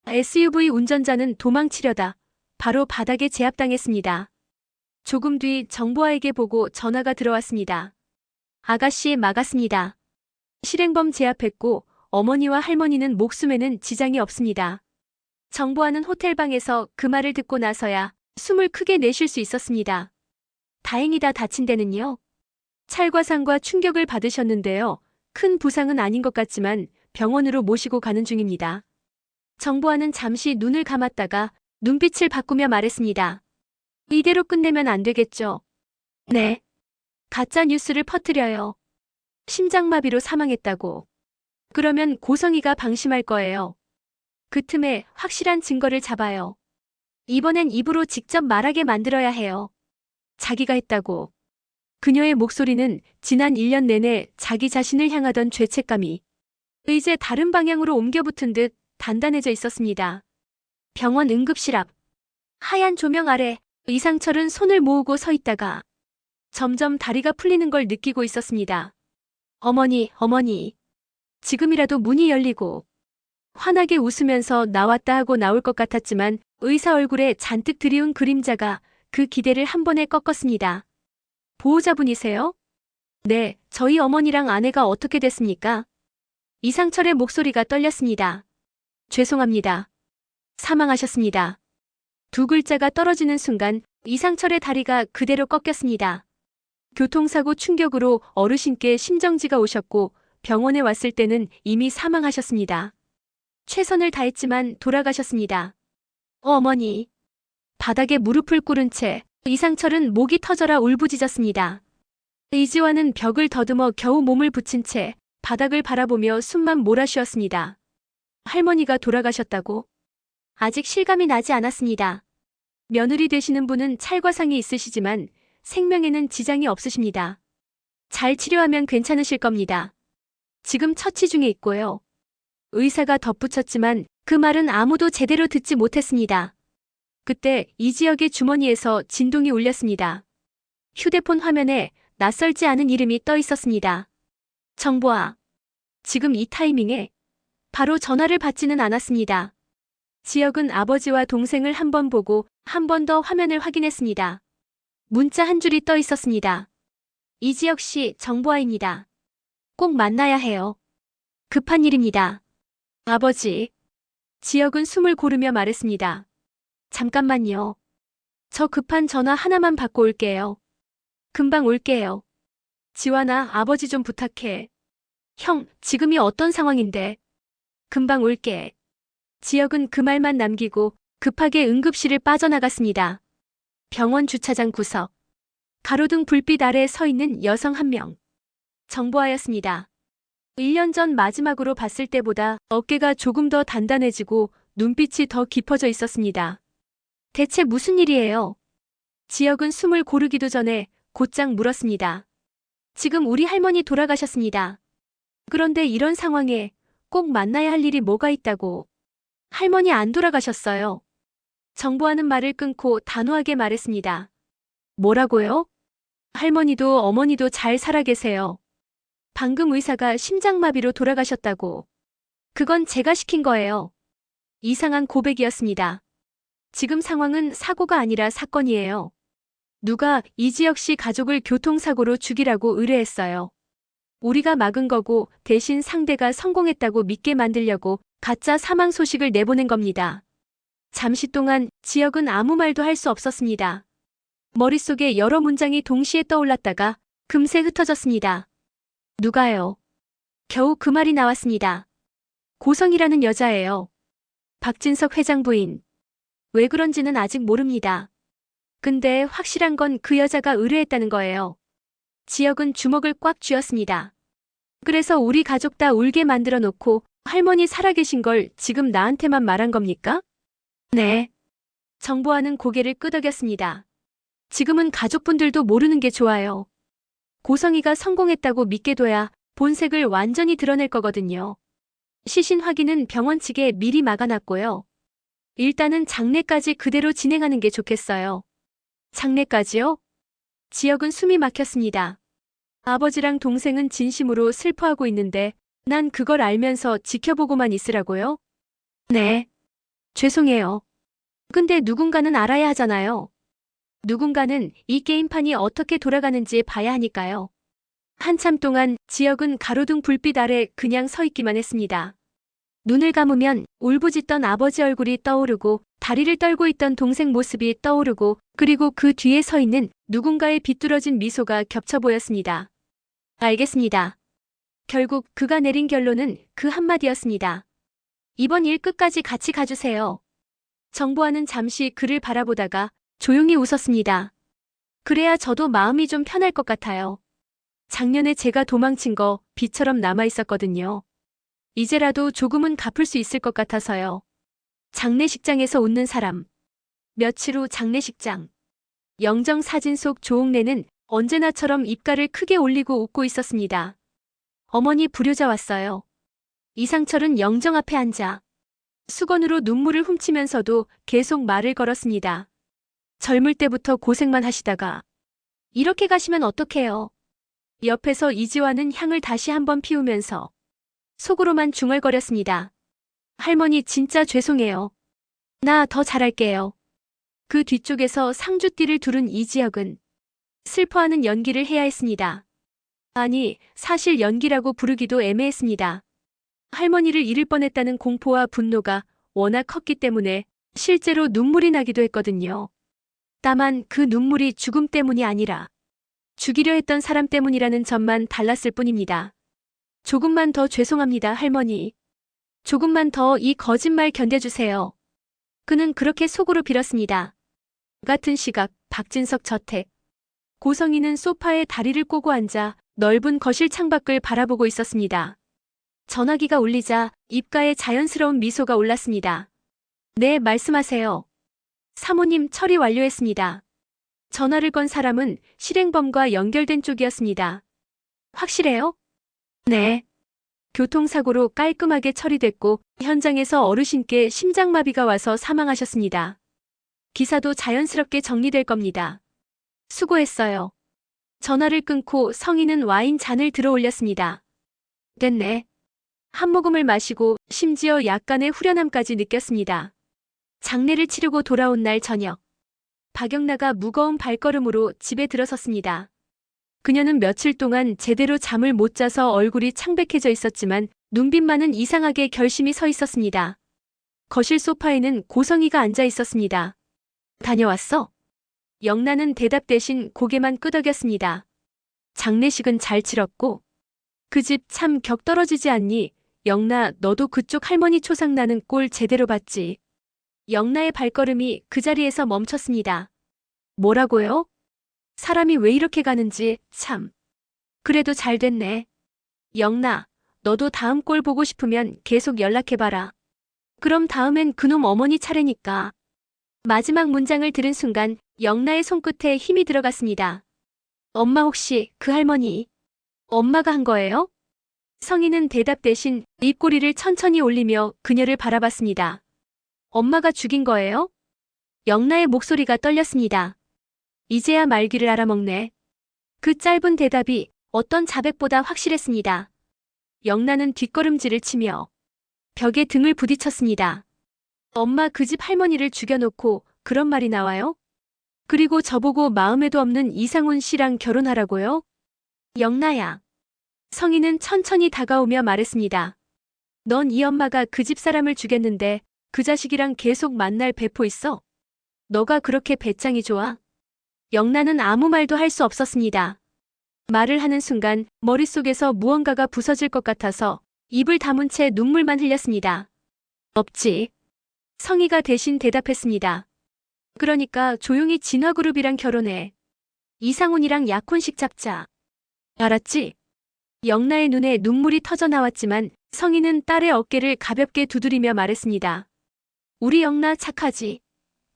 SUV 운전자는 도망치려다 바로 바닥에 제압당했습니다. 조금 뒤 정보화에게 보고 전화가 들어왔습니다. 아가씨 막았습니다. 실행범 제압했고 어머니와 할머니는 목숨에는 지장이 없습니다. 정보화는 호텔방에서 그 말을 듣고 나서야 숨을 크게 내쉴 수 있었습니다. 다행이다. 다친 데는요? 찰과상과 충격을 받으셨는데요. 큰 부상은 아닌 것 같지만 병원으로 모시고 가는 중입니다. 정보화는 잠시 눈을 감았다가 눈빛을 바꾸며 말했습니다. 이대로 끝내면 안 되겠죠? 네. 가짜 뉴스를 퍼뜨려요. 심장마비로 사망했다고. 그러면 고성이가 방심할 거예요. 그 틈에 확실한 증거를 잡아요. 이번엔 입으로 직접 말하게 만들어야 해요. 자기가 했다고. 그녀의 목소리는 지난 1년 내내 자기 자신을 향하던 죄책감이 이제 다른 방향으로 옮겨붙은 듯 단단해져 있었습니다. 병원 응급실 앞. 하얀 조명 아래 이상철은 손을 모으고 서 있다가 점점 다리가 풀리는 걸 느끼고 있었습니다. 어머니. 지금이라도 문이 열리고 환하게 웃으면서 나왔다 하고 나올 것 같았지만 의사 얼굴에 잔뜩 드리운 그림자가 그 기대를 한 번에 꺾었습니다. 보호자분이세요? 네, 저희 어머니랑 아내가 어떻게 됐습니까? 이상철의 목소리가 떨렸습니다. 죄송합니다. 사망하셨습니다. 두 글자가 떨어지는 순간 이상철의 다리가 그대로 꺾였습니다. 교통사고 충격으로 어르신께 심정지가 오셨고 병원에 왔을 때는 이미 사망하셨습니다. 최선을 다했지만 돌아가셨습니다. 어머니. 바닥에 무릎을 꿇은 채 이상철은 목이 터져라 울부짖었습니다. 이지화는 벽을 더듬어 겨우 몸을 붙인 채 바닥을 바라보며 숨만 몰아쉬었습니다. 할머니가 돌아가셨다고? 아직 실감이 나지 않았습니다. 며느리 되시는 분은 찰과상이 있으시지만 생명에는 지장이 없으십니다. 잘 치료하면 괜찮으실 겁니다. 지금 처치 중에 있고요. 의사가 덧붙였지만 그 말은 아무도 제대로 듣지 못했습니다. 그때 이지혁의 주머니에서 진동이 울렸습니다. 휴대폰 화면에 낯설지 않은 이름이 떠 있었습니다. 정보아. 지금 이 타이밍에 바로 전화를 받지는 않았습니다. 지혁은 아버지와 동생을 한 번 보고 한 번 더 화면을 확인했습니다. 문자 한 줄이 떠 있었습니다. 이지혁 씨, 정보아입니다. 꼭 만나야 해요. 급한 일입니다. 아버지. 지혁은 숨을 고르며 말했습니다. 잠깐만요. 저 급한 전화 하나만 받고 올게요. 금방 올게요. 지환아, 아버지 좀 부탁해. 형, 지금이 어떤 상황인데? 금방 올게. 지혁은 그 말만 남기고 급하게 응급실을 빠져나갔습니다. 병원 주차장 구석. 가로등 불빛 아래 서 있는 여성 한 명. 정보아였습니다. 1년 전 마지막으로 봤을 때보다 어깨가 조금 더 단단해지고 눈빛이 더 깊어져 있었습니다. 대체 무슨 일이에요? 지혁은 숨을 고르기도 전에 곧장 물었습니다. 지금 우리 할머니 돌아가셨습니다. 그런데 이런 상황에 꼭 만나야 할 일이 뭐가 있다고? 할머니 안 돌아가셨어요. 정보하는 말을 끊고 단호하게 말했습니다. 뭐라고요? 할머니도 어머니도 잘 살아 계세요. 방금 의사가 심장마비로 돌아가셨다고. 그건 제가 시킨 거예요. 이상한 고백이었습니다. 지금 상황은 사고가 아니라 사건이에요. 누가 이지혁 씨 가족을 교통사고로 죽이라고 의뢰했어요. 우리가 막은 거고 대신 상대가 성공했다고 믿게 만들려고 가짜 사망 소식을 내보낸 겁니다. 잠시 동안 지혁은 아무 말도 할 수 없었습니다. 머릿속에 여러 문장이 동시에 떠올랐다가 금세 흩어졌습니다. 누가요? 겨우 그 말이 나왔습니다. 고성이라는 여자예요. 박진석 회장 부인. 왜 그런지는 아직 모릅니다. 근데 확실한 건 그 여자가 의뢰했다는 거예요. 지혁은 주먹을 꽉 쥐었습니다. 그래서 우리 가족 다 울게 만들어 놓고 할머니 살아계신 걸 지금 나한테만 말한 겁니까? 네. 정보하는 고개를 끄덕였습니다. 지금은 가족분들도 모르는 게 좋아요. 고성이가 성공했다고 믿게 둬야 본색을 완전히 드러낼 거거든요. 시신 확인은 병원 측에 미리 막아놨고요. 일단은 장례까지 그대로 진행하는 게 좋겠어요. 장례까지요? 지혁은 숨이 막혔습니다. 아버지랑 동생은 진심으로 슬퍼하고 있는데 난 그걸 알면서 지켜보고만 있으라고요? 네. 죄송해요. 근데 누군가는 알아야 하잖아요. 누군가는 이 게임판이 어떻게 돌아가는지 봐야 하니까요. 한참 동안 지혁은 가로등 불빛 아래 그냥 서 있기만 했습니다. 눈을 감으면 울부짖던 아버지 얼굴이 떠오르고 다리를 떨고 있던 동생 모습이 떠오르고 그리고 그 뒤에 서 있는 누군가의 비뚤어진 미소가 겹쳐 보였습니다. 알겠습니다. 결국 그가 내린 결론은 그 한마디였습니다. 이번 일 끝까지 같이 가주세요. 정보하는 잠시 그를 바라보다가 조용히 웃었습니다. 그래야 저도 마음이 좀 편할 것 같아요. 작년에 제가 도망친 거 비처럼 남아있었거든요. 이제라도 조금은 갚을 수 있을 것 같아서요. 장례식장에서 웃는 사람. 며칠 후 장례식장. 영정 사진 속 조옥래는 언제나처럼 입가를 크게 올리고 웃고 있었습니다. 어머니 불효자 왔어요. 이상철은 영정 앞에 앉아 수건으로 눈물을 훔치면서도 계속 말을 걸었습니다. 젊을 때부터 고생만 하시다가 이렇게 가시면 어떡해요. 옆에서 이지화는 향을 다시 한번 피우면서 속으로만 중얼거렸습니다. 할머니 진짜 죄송해요. 나 더 잘할게요. 그 뒤쪽에서 상주띠를 두른 이지혁은 슬퍼하는 연기를 해야 했습니다. 아니, 사실 연기라고 부르기도 애매했습니다. 할머니를 잃을 뻔했다는 공포와 분노가 워낙 컸기 때문에 실제로 눈물이 나기도 했거든요. 다만 그 눈물이 죽음 때문이 아니라 죽이려 했던 사람 때문이라는 점만 달랐을 뿐입니다. 조금만 더 죄송합니다, 할머니. 조금만 더 이 거짓말 견뎌주세요. 그는 그렇게 속으로 빌었습니다. 같은 시각 박진석 저택. 고성이는 소파에 다리를 꼬고 앉아 넓은 거실 창밖을 바라보고 있었습니다. 전화기가 울리자 입가에 자연스러운 미소가 올랐습니다. 네, 말씀하세요. 사모님, 처리 완료했습니다. 전화를 건 사람은 실행범과 연결된 쪽이었습니다. 확실해요? 네. 교통사고로 깔끔하게 처리됐고 현장에서 어르신께 심장마비가 와서 사망하셨습니다. 기사도 자연스럽게 정리될 겁니다. 수고했어요. 전화를 끊고 성인은 와인 잔을 들어 올렸습니다. 됐네. 한 모금을 마시고 심지어 약간의 후련함까지 느꼈습니다. 장례를 치르고 돌아온 날 저녁. 박영나가 무거운 발걸음으로 집에 들어섰습니다. 그녀는 며칠 동안 제대로 잠을 못 자서 얼굴이 창백해져 있었지만 눈빛만은 이상하게 결심이 서 있었습니다. 거실 소파에는 고성이가 앉아 있었습니다. 다녀왔어? 영나는 대답 대신 고개만 끄덕였습니다. 장례식은 잘 치렀고? 그 집 참 격 떨어지지 않니? 영나, 너도 그쪽 할머니 초상 나는 꼴 제대로 봤지? 영나의 발걸음이 그 자리에서 멈췄습니다. 뭐라고요? 사람이 왜 이렇게 가는지 참. 그래도 잘 됐네. 영나, 너도 다음 꼴 보고 싶으면 계속 연락해봐라. 그럼 다음엔 그놈 어머니 차례니까. 마지막 문장을 들은 순간 영나의 손끝에 힘이 들어갔습니다. 엄마, 혹시 그 할머니 엄마가 한 거예요? 성인은 대답 대신 입꼬리를 천천히 올리며 그녀를 바라봤습니다. 엄마가 죽인 거예요? 영나의 목소리가 떨렸습니다. 이제야 말귀를 알아먹네. 그 짧은 대답이 어떤 자백보다 확실했습니다. 영나는 뒷걸음질을 치며 벽에 등을 부딪혔습니다. 엄마, 그 집 할머니를 죽여놓고 그런 말이 나와요? 그리고 저보고 마음에도 없는 이상훈 씨랑 결혼하라고요? 영나야. 성인은 천천히 다가오며 말했습니다. 넌 이 엄마가 그 집 사람을 죽였는데 그 자식이랑 계속 만날 배포 있어? 너가 그렇게 배짱이 좋아? 영나는 아무 말도 할 수 없었습니다. 말을 하는 순간 머릿속에서 무언가가 부서질 것 같아서 입을 다문 채 눈물만 흘렸습니다. 없지. 성희가 대신 대답했습니다. 그러니까 조용히 진화그룹이랑 결혼해. 이상훈이랑 약혼식 잡자. 알았지? 영나의 눈에 눈물이 터져 나왔지만 성희는 딸의 어깨를 가볍게 두드리며 말했습니다. 우리 영나 착하지?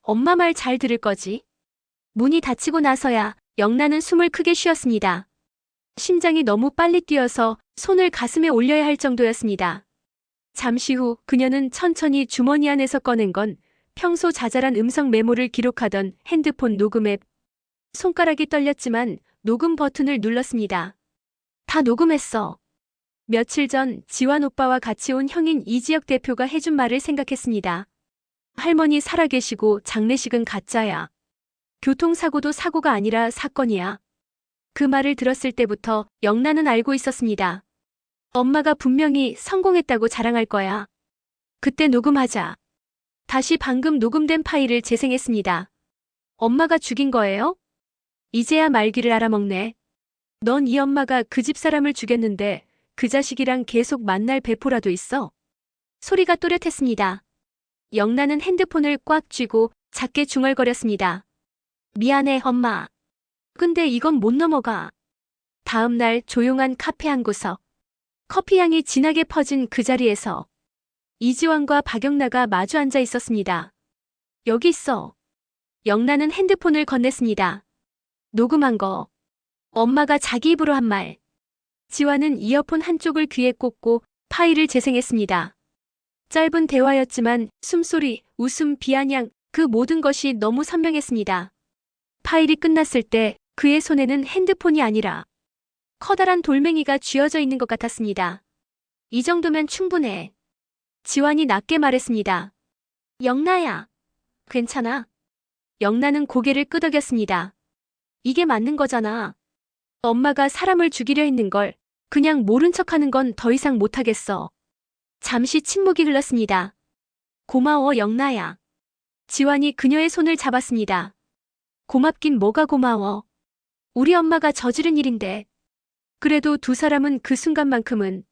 엄마 말 잘 들을 거지? 문이 닫히고 나서야 영나는 숨을 크게 쉬었습니다. 심장이 너무 빨리 뛰어서 손을 가슴에 올려야 할 정도였습니다. 잠시 후 그녀는 천천히 주머니 안에서 꺼낸 건 평소 자잘한 음성 메모를 기록하던 핸드폰 녹음 앱. 손가락이 떨렸지만 녹음 버튼을 눌렀습니다. 다 녹음했어. 며칠 전 지환 오빠와 같이 온 형인 이지혁 대표가 해준 말을 생각했습니다. 할머니 살아계시고 장례식은 가짜야. 교통사고도 사고가 아니라 사건이야. 그 말을 들었을 때부터 영나는 알고 있었습니다. 엄마가 분명히 성공했다고 자랑할 거야. 그때 녹음하자. 다시 방금 녹음된 파일을 재생했습니다. 엄마가 죽인 거예요? 이제야 말귀를 알아먹네. 넌 이 엄마가 그 집 사람을 죽였는데 그 자식이랑 계속 만날 배포라도 있어? 소리가 또렷했습니다. 영나는 핸드폰을 꽉 쥐고 작게 중얼거렸습니다. 미안해, 엄마. 근데 이건 못 넘어가. 다음 날 조용한 카페 한 구석. 커피 향이 진하게 퍼진 그 자리에서 이지환과 박영나가 마주 앉아 있었습니다. 여기 있어. 영나는 핸드폰을 건넸습니다. 녹음한 거. 엄마가 자기 입으로 한 말. 지환은 이어폰 한쪽을 귀에 꽂고 파일을 재생했습니다. 짧은 대화였지만 숨소리, 웃음, 비아냥, 그 모든 것이 너무 선명했습니다. 파일이 끝났을 때 그의 손에는 핸드폰이 아니라 커다란 돌멩이가 쥐어져 있는 것 같았습니다. 이 정도면 충분해. 지환이 낮게 말했습니다. 영나야. 괜찮아. 영나는 고개를 끄덕였습니다. 이게 맞는 거잖아. 엄마가 사람을 죽이려 했는 걸 그냥 모른 척하는 건 더 이상 못하겠어. 잠시 침묵이 흘렀습니다. 고마워, 영나야. 지환이 그녀의 손을 잡았습니다. 고맙긴 뭐가 고마워. 우리 엄마가 저지른 일인데. 그래도 두 사람은 그 순간만큼은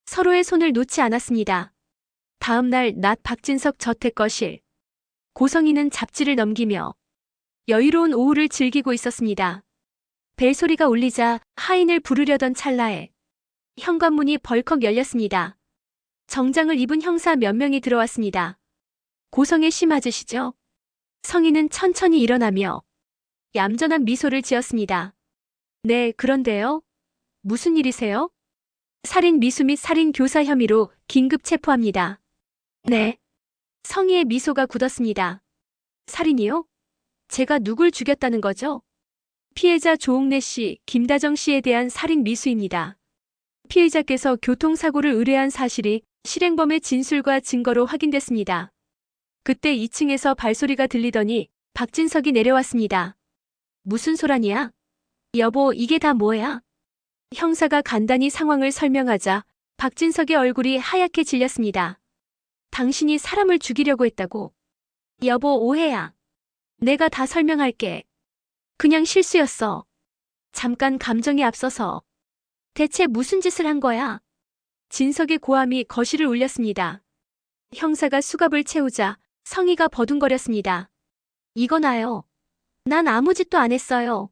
서로의 손을 놓지 않았습니다. 다음 날 낮 박진석 저택 거실. 고성이는 잡지를 넘기며 여유로운 오후를 즐기고 있었습니다. 벨소리가 울리자 하인을 부르려던 찰나에 현관문이 벌컥 열렸습니다. 정장을 입은 형사 몇 명이 들어왔습니다. 고성의 씨 맞으시죠? 성인은 천천히 일어나며 얌전한 미소를 지었습니다. 네, 그런데요? 무슨 일이세요? 살인 미수 및 살인 교사 혐의로 긴급 체포합니다. 네. 성희의 미소가 굳었습니다. 살인이요? 제가 누굴 죽였다는 거죠? 피해자 조옥래 씨, 김다정 씨에 대한 살인 미수입니다. 피해자께서 교통사고를 의뢰한 사실이 실행범의 진술과 증거로 확인됐습니다. 그때 2층에서 발소리가 들리더니 박진석이 내려왔습니다. 무슨 소란이야? 여보, 이게 다 뭐야? 형사가 간단히 상황을 설명하자 박진석의 얼굴이 하얗게 질렸습니다. 당신이 사람을 죽이려고 했다고. 여보, 오해야. 내가 다 설명할게. 그냥 실수였어. 잠깐 감정이 앞서서. 대체 무슨 짓을 한 거야? 진석의 고함이 거실을 울렸습니다. 형사가 수갑을 채우자 성희가 버둥거렸습니다. 이거 나요. 난 아무 짓도 안 했어요.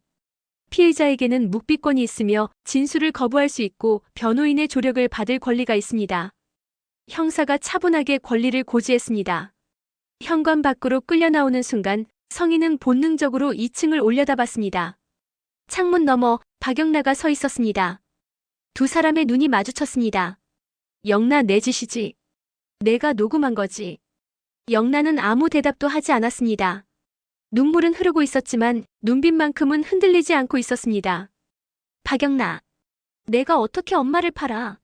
피해자에게는 묵비권이 있으며 진술을 거부할 수 있고 변호인의 조력을 받을 권리가 있습니다. 형사가 차분하게 권리를 고지했습니다. 현관 밖으로 끌려 나오는 순간 성희는 본능적으로 2층을 올려다봤습니다. 창문 너머 박영나가 서 있었습니다. 두 사람의 눈이 마주쳤습니다. 영나, 내 짓이지. 내가 녹음한 거지. 영나는 아무 대답도 하지 않았습니다. 눈물은 흐르고 있었지만 눈빛만큼은 흔들리지 않고 있었습니다. 박영나, 내가 어떻게 엄마를 팔아?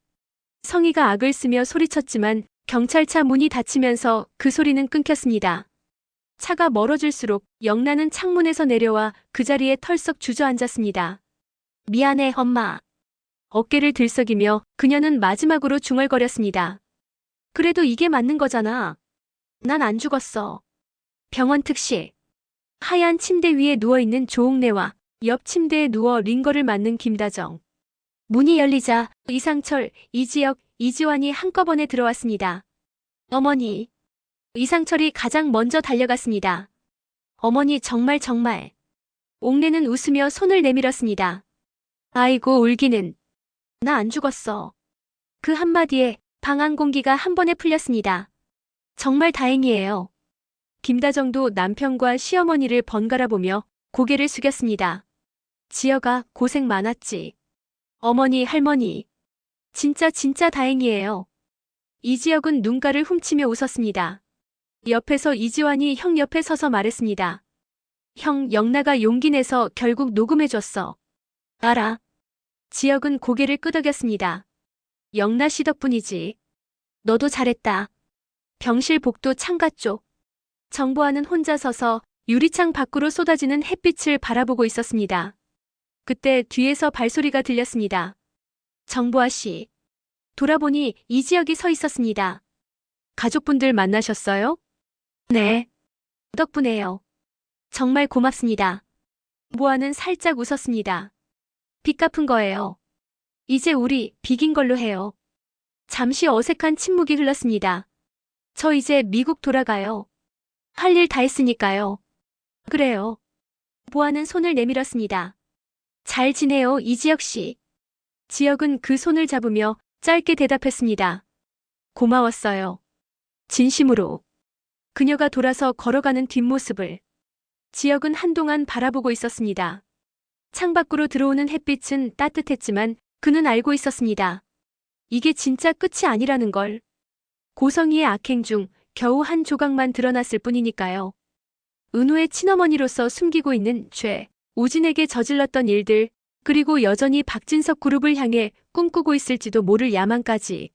성희가 악을 쓰며 소리쳤지만 경찰차 문이 닫히면서 그 소리는 끊겼습니다. 차가 멀어질수록 영나는 창문에서 내려와 그 자리에 털썩 주저앉았습니다. 미안해, 엄마. 어깨를 들썩이며 그녀는 마지막으로 중얼거렸습니다. 그래도 이게 맞는 거잖아. 난 안 죽었어. 병원 특실. 하얀 침대 위에 누워있는 조옥래와 옆 침대에 누워 링거를 맞는 김다정. 문이 열리자 이상철, 이지혁, 이지환이 한꺼번에 들어왔습니다. 어머니. 이상철이 가장 먼저 달려갔습니다. 어머니, 정말. 옥래는 웃으며 손을 내밀었습니다. 아이고, 울기는. 나 안 죽었어. 그 한마디에 방 안 공기가 한 번에 풀렸습니다. 정말 다행이에요. 김다정도 남편과 시어머니를 번갈아 보며 고개를 숙였습니다. 지여가 고생 많았지. 어머니, 할머니. 진짜 다행이에요. 이지혁은 눈가를 훔치며 웃었습니다. 옆에서 이지환이 형 옆에 서서 말했습니다. 형, 영나가 용기 내서 결국 녹음해줬어. 알아. 지혁은 고개를 끄덕였습니다. 영나 씨 덕분이지. 너도 잘했다. 병실 복도 창가 쪽. 정보아는 혼자 서서 유리창 밖으로 쏟아지는 햇빛을 바라보고 있었습니다. 그때 뒤에서 발소리가 들렸습니다. 정보아 씨. 돌아보니 이지혁이 서 있었습니다. 가족분들 만나셨어요? 네. 덕분에요. 정말 고맙습니다. 보아는 살짝 웃었습니다. 빚 갚은 거예요. 이제 우리 비긴 걸로 해요. 잠시 어색한 침묵이 흘렀습니다. 저 이제 미국 돌아가요. 할 일 다 했으니까요. 그래요. 보아는 손을 내밀었습니다. 잘 지내요, 이지혁 씨. 지혁은 그 손을 잡으며 짧게 대답했습니다. 고마웠어요. 진심으로. 그녀가 돌아서 걸어가는 뒷모습을 지혁은 한동안 바라보고 있었습니다. 창밖으로 들어오는 햇빛은 따뜻했지만 그는 알고 있었습니다. 이게 진짜 끝이 아니라는 걸. 고성희의 악행 중 겨우 한 조각만 드러났을 뿐이니까요. 은우의 친어머니로서 숨기고 있는 죄, 우진에게 저질렀던 일들, 그리고 여전히 박진석 그룹을 향해 꿈꾸고 있을지도 모를 야망까지.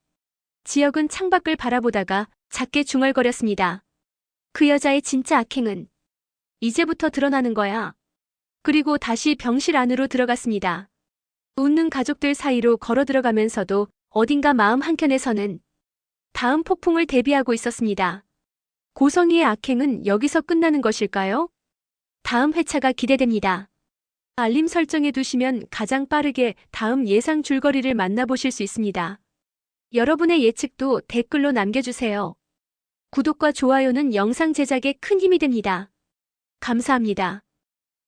지혁은 창밖을 바라보다가 작게 중얼거렸습니다. 그 여자의 진짜 악행은 이제부터 드러나는 거야. 그리고 다시 병실 안으로 들어갔습니다. 웃는 가족들 사이로 걸어 들어가면서도 어딘가 마음 한켠에서는 다음 폭풍을 대비하고 있었습니다. 고성희의 악행은 여기서 끝나는 것일까요? 다음 회차가 기대됩니다. 알림 설정해 두시면 가장 빠르게 다음 예상 줄거리를 만나보실 수 있습니다. 여러분의 예측도 댓글로 남겨주세요. 구독과 좋아요는 영상 제작에 큰 힘이 됩니다. 감사합니다.